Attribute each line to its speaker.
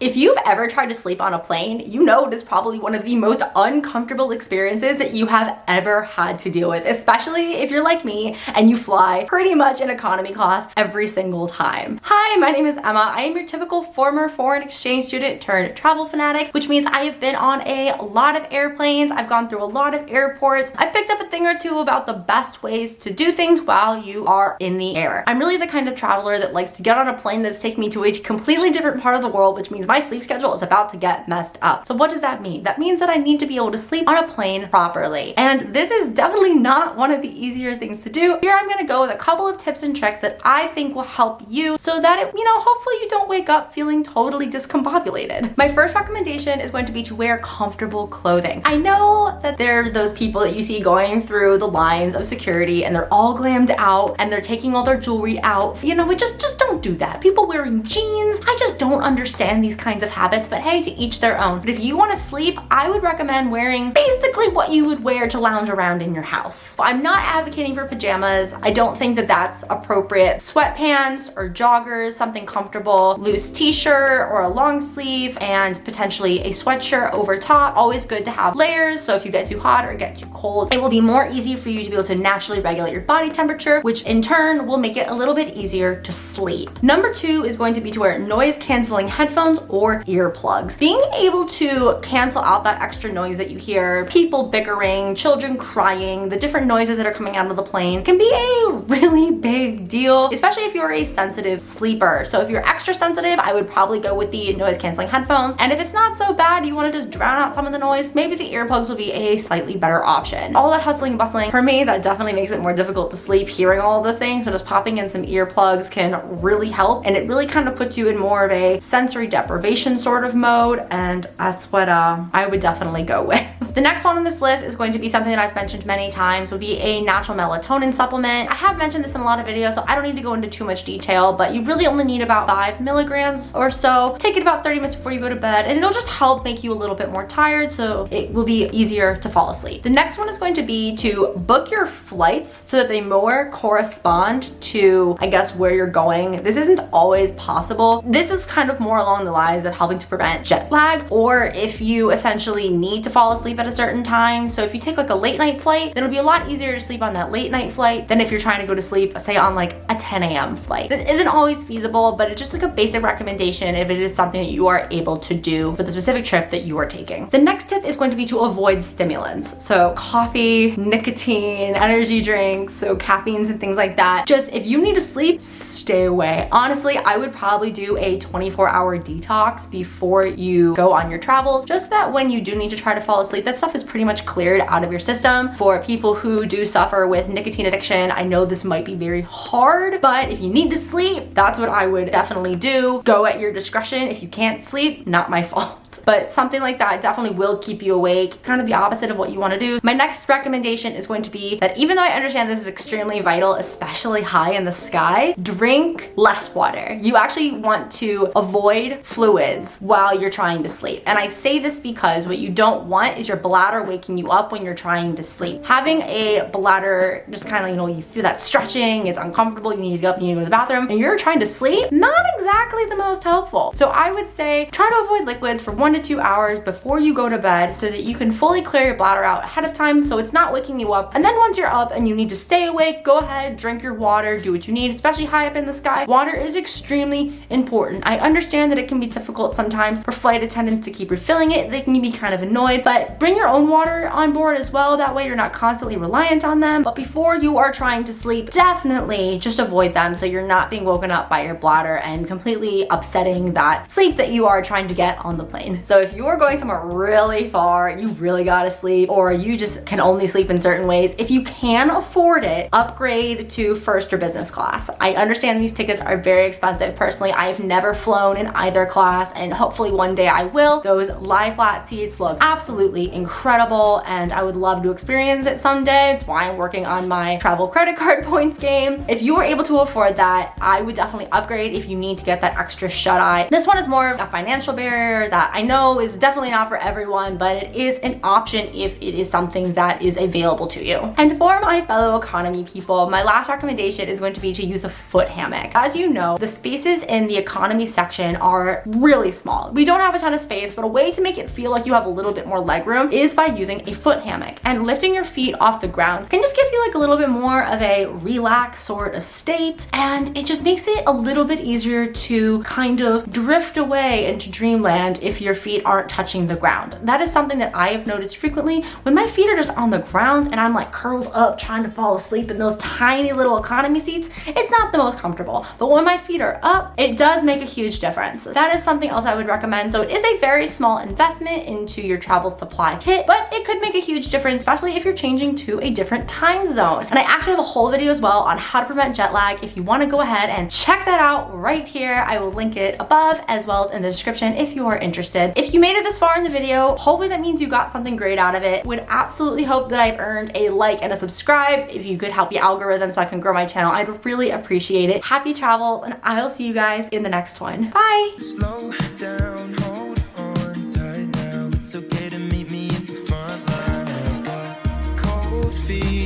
Speaker 1: If you've ever tried to sleep on a plane, you know it is probably one of the most uncomfortable experiences that you have ever had to deal with, especially if you're like me and you fly pretty much in economy class every single time. Hi, my name is Emma. I am your typical former foreign exchange student turned travel fanatic, which means I have been on a lot of airplanes. I've gone through a lot of airports. I've picked up a thing or two about the best ways to do things while you are in the air. I'm really the kind of traveler that likes to get on a plane that's taking me to a completely different part of the world, which means my sleep schedule is about to get messed up. So what does that mean? That means that I need to be able to sleep on a plane properly. And this is definitely not one of the easier things to do. Here I'm gonna go with a couple of tips and tricks that I think will help you so that hopefully you don't wake up feeling totally discombobulated. My first recommendation is going to be to wear comfortable clothing. I know that there are those people that you see going through the lines of security and they're all glammed out and they're taking all their jewelry out. We just don't do that. People wearing jeans, I just don't understand these kinds of habits, but hey, to each their own. But if you want to sleep, I would recommend wearing basically what you would wear to lounge around in your house. I'm not advocating for pajamas. I don't think that that's appropriate. Sweatpants or joggers, something comfortable, loose t-shirt or a long sleeve, and potentially a sweatshirt over top. Always good to have layers, so if you get too hot or get too cold, it will be more easy for you to be able to naturally regulate your body temperature, which in turn will make it a little bit easier to sleep. Number two is going to be to wear noise canceling headphones or earplugs. Being able to cancel out that extra noise that you hear, people bickering, children crying, the different noises that are coming out of the plane can be a really big deal, especially if you're a sensitive sleeper. So if you're extra sensitive, I would probably go with the noise canceling headphones. And if it's not so bad, you want to just drown out some of the noise, maybe the earplugs will be a slightly better option. All that hustling and bustling, for me, that definitely makes it more difficult to sleep hearing all of those things. So just popping in some earplugs can really help, and it really kind of puts you in more of a sensory deprivation sort of mode, and that's what I would definitely go with. The next one on this list is going to be something that I've mentioned many times, would be a natural melatonin supplement. I have mentioned this in a lot of videos, so I don't need to go into too much detail, but you really only need about 5 milligrams or so. Take it about 30 minutes before you go to bed, and it'll just help make you a little bit more tired, so it will be easier to fall asleep. The next one is going to be to book your flights so that they more correspond to, I guess, where you're going. This isn't always possible. This is kind of more along the lines of helping to prevent jet lag, or if you essentially need to fall asleep at a certain time. So if you take like a late night flight, then it'll be a lot easier to sleep on that late night flight than if you're trying to go to sleep, say on like a 10 a.m. flight. This isn't always feasible, but it's just like a basic recommendation if it is something that you are able to do for the specific trip that you are taking. The next tip is going to be to avoid stimulants. So coffee, nicotine, energy drinks, so caffeines and things like that. Just if you need to sleep, stay away. Honestly, I would probably do a 24-hour detox before you go on your travels, just that when you do need to try to fall asleep, that stuff is pretty much cleared out of your system. For people who do suffer with nicotine addiction, I know this might be very hard, but if you need to sleep, that's what I would definitely do. Go at your discretion. If you can't sleep, not my fault. But something like that definitely will keep you awake, kind of the opposite of what you want to do. My next recommendation is going to be that even though I understand this is extremely vital, especially high in the sky, drink less water. You actually want to avoid fluids while you're trying to sleep. And I say this because what you don't want is your bladder waking you up when you're trying to sleep. Having a bladder just kind of, you feel that stretching, it's uncomfortable, you need to get up, you need to go to the bathroom, and you're trying to sleep, not exactly the most helpful. So I would say try to avoid liquids for 1 to 2 hours before you go to bed so that you can fully clear your bladder out ahead of time so it's not waking you up. And then once you're up and you need to stay awake, go ahead, drink your water, do what you need, especially high up in the sky. Water is extremely important. I understand that it can be difficult sometimes for flight attendants to keep refilling it. They can be kind of annoyed, but bring your own water on board as well. That way you're not constantly reliant on them. But before you are trying to sleep, definitely just avoid them so you're not being woken up by your bladder and completely upsetting that sleep that you are trying to get on the plane. So if you're going somewhere really far, you really gotta sleep, or you just can only sleep in certain ways, if you can afford it, upgrade to first or business class. I understand these tickets are very expensive. Personally, I've never flown in either class, and hopefully one day I will. Those lie flat seats look absolutely incredible and I would love to experience it someday. It's why I'm working on my travel credit card points game. If you were able to afford that, I would definitely upgrade if you need to get that extra shut-eye. This one is more of a financial barrier that I know is definitely not for everyone, but it is an option if it is something that is available to you. And for my fellow economy people, my last recommendation is going to be to use a foot hammock. As you know, the spaces in the economy section are really small. We don't have a ton of space, but a way to make it feel like you have a little bit more leg room is by using a foot hammock. And lifting your feet off the ground can just give you like a little bit more of a relaxed sort of state, and it just makes it a little bit easier to kind of drift away into dreamland if your feet aren't touching the ground. That is something that I have noticed frequently when my feet are just on the ground and I'm like curled up trying to fall asleep in those tiny little economy seats. It's not the most comfortable, but when my feet are up, it does make a huge difference. That is something else I would recommend. So it is a very small investment into your travel supply kit, but it could make a huge difference, especially if you're changing to a different time zone. And I actually have a whole video as well on how to prevent jet lag. If you want to go ahead and check that out right here, I will link it above as well as in the description if you are interested. If you made it this far in the video, hopefully that means you got something great out of it. Would absolutely hope that I've earned a like and a subscribe. If you could help the algorithm so I can grow my channel, I'd really appreciate it. Happy travels, and I'll see you guys in the next one. Bye!
Speaker 2: Slow down, hold on tight now. It's okay to meet me at the front line. I've got cold feet.